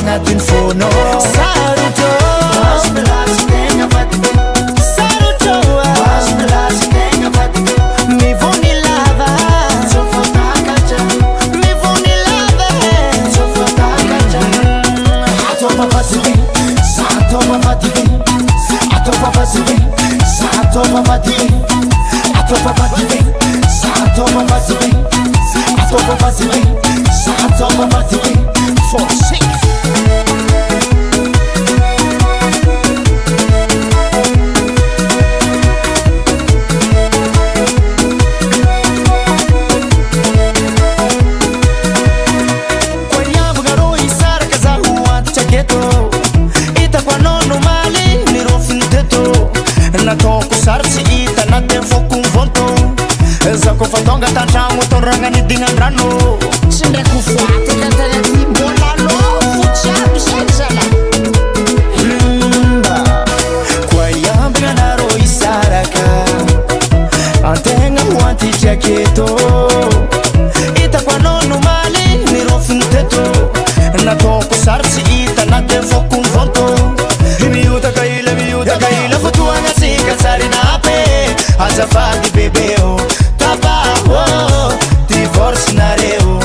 agnatin'ny fono sarotra tegna fatiky sarotra tegna fatiky mivony lava tsofotakaja mivony lava tsofotakaja atova fatiky satova fatiky atova fatiky satova fatiky atova fatiky satova fatiky atova fatiky satova fatiky for six natoko sarotsy hita na de foko mivonto zako fatonga tantragno tondragnany dinandrano tsy ndraiky fiaty tantanaty mbolalo fotsiaby senzala koa iambagna anarô isaraka antegna ho antitry aketo hitako anao nomaly nirofiny teto natoko sarotsy hita na de foko mivonto miotaka ila fotoagna sika tsarinape azafady bebeo tabaho divorce nareo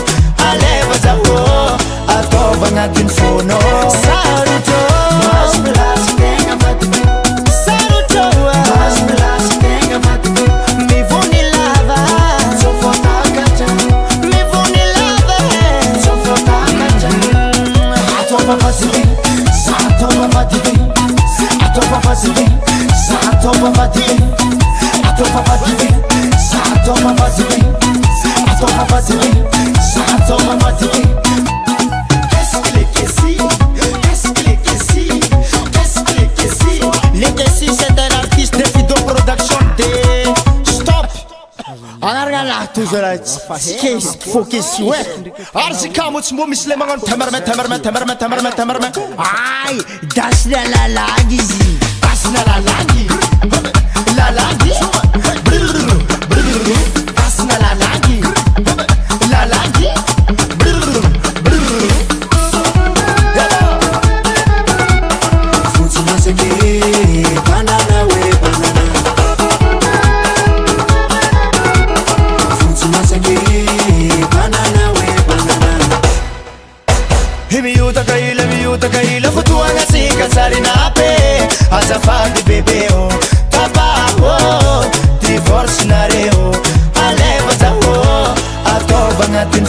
aleva zaho atova agnatin'ny fono sarotra tegna fatiky sarotra tegna fatiky mivony lava tsofotakaja mivony lava tsofotakaja atova fatiky satova fatiky atova fatiky satova fatiky atova fatiky satova fatiky atova fatiky satova fatiky qu'est-ce que Legacy c'est un artiste de Fido Production de Stop anaragna toujours focus ouais arzy kamotsy mbo misy le magnano tamarama ay dasina lalagy izy dasina lalagy lalagy dasina lalagy lalagy fotsy masaky banana we banana fotsy masaky banana we banana miotaka ila fotoagna sika tsarinape azafady bebeo tabaho divorce nareo aleva zaho atova agnatin'ny